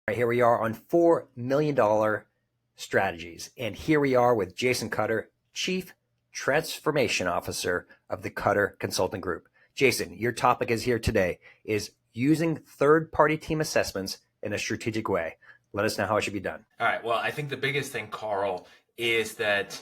Right, here we are on $4 million strategies. And here we are with Jason Cutter, Chief Transformation Officer of the Cutter Consulting Group. Jason, your topic is here today is using third-party team assessments in a strategic way. Let us know how it should be done. All right. Well, I think the biggest thing, Carl, is that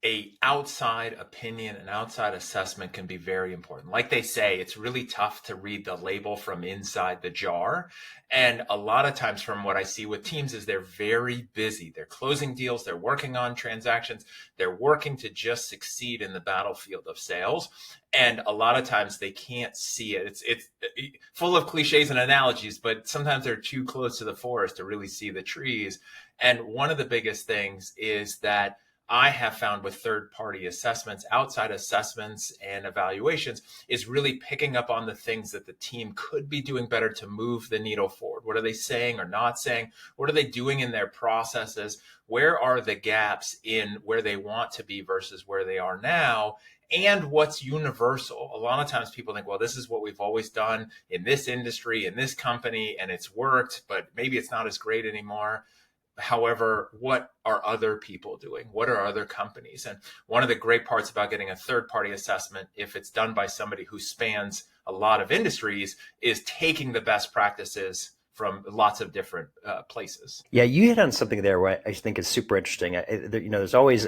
a outside opinion, an outside assessment can be very important. Like they say, it's really tough to read the label from inside the jar. And a lot of times from what I see with teams is they're very busy. They're closing deals. They're working on transactions. They're working to just succeed in the battlefield of sales. And a lot of times they can't see it. It's full of cliches and analogies, but sometimes they're too close to the forest to really see the trees. And one of the biggest things is that I have found with third-party assessments, outside assessments and evaluations, is really picking up on the things that the team could be doing better to move the needle forward. What are they saying or not saying? What are they doing in their processes? Where are the gaps in where they want to be versus where they are now? And what's universal? A lot of times people think, well, this is what we've always done in this industry, in this company, and it's worked, but maybe it's not as great anymore. However, what are other people doing? What are other companies? And one of the great parts about getting a third-party assessment, if it's done by somebody who spans a lot of industries, is taking the best practices from lots of different places. Yeah, you hit on something there where I think is super interesting. There's always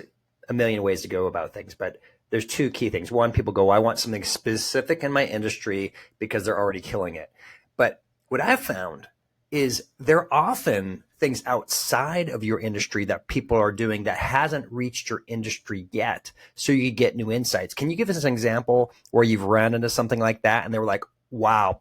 a million ways to go about things, but there's two key things. One, people go, I want something specific in my industry because they're already killing it. But what I've found is there are often things outside of your industry that people are doing that hasn't reached your industry yet. So you get new insights. Can you give us an example where you've ran into something like that and they were like, wow,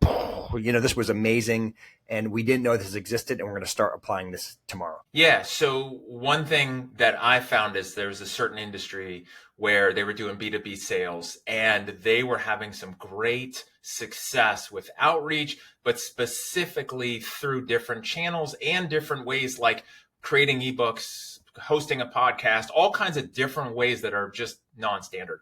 this was amazing and we didn't know this existed and we're going to start applying this tomorrow? Yeah. So one thing that I found is there was a certain industry where they were doing B2B sales and they were having some great success with outreach, but specifically through different channels and different ways like creating ebooks, hosting a podcast, all kinds of different ways that are just non-standard.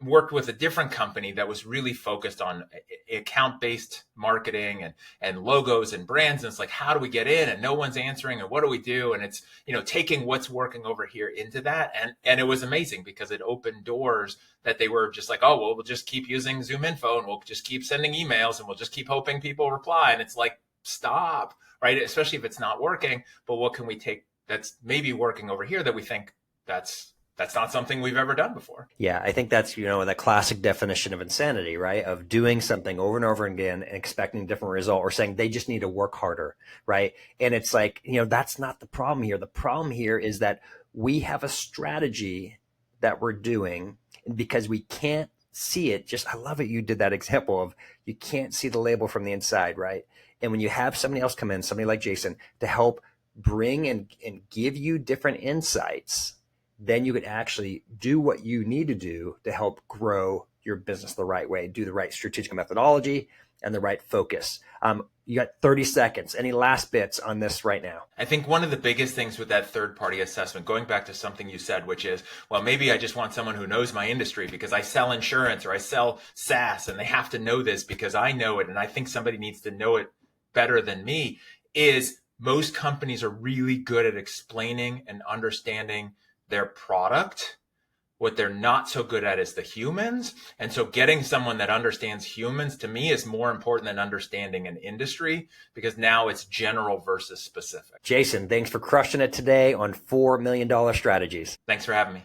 Worked with a different company that was really focused on account-based marketing and logos and brands. And it's like, how do we get in? And no one's answering. And what do we do? And it's, taking what's working over here into that. And it was amazing because it opened doors that they were just like, oh, well, we'll just keep using Zoom info and we'll just keep sending emails and we'll just keep hoping people reply. And it's like, stop, right? Especially if it's not working. But what can we take that's maybe working over here that we think that's not something we've ever done before. Yeah, I think that's, the classic definition of insanity, right? Of doing something over and over again and expecting a different result or saying they just need to work harder, right? And it's like, that's not the problem here. The problem here is that we have a strategy that we're doing because we can't see it. I love it. You did that example of you can't see the label from the inside, right? And when you have somebody else come in, somebody like Jason, to help bring and give you different insights, then you could actually do what you need to do to help grow your business the right way, do the right strategic methodology and the right focus. You got 30 seconds. Any last bits on this right now? I think one of the biggest things with that third-party assessment, going back to something you said, which is, well, maybe I just want someone who knows my industry because I sell insurance or I sell SaaS and they have to know this because I know it and I think somebody needs to know it better than me, is most companies are really good at explaining and understanding their product. What they're not so good at is the humans. And so getting someone that understands humans to me is more important than understanding an industry because now it's general versus specific. Jason, thanks for crushing it today on $4 million strategies. Thanks for having me.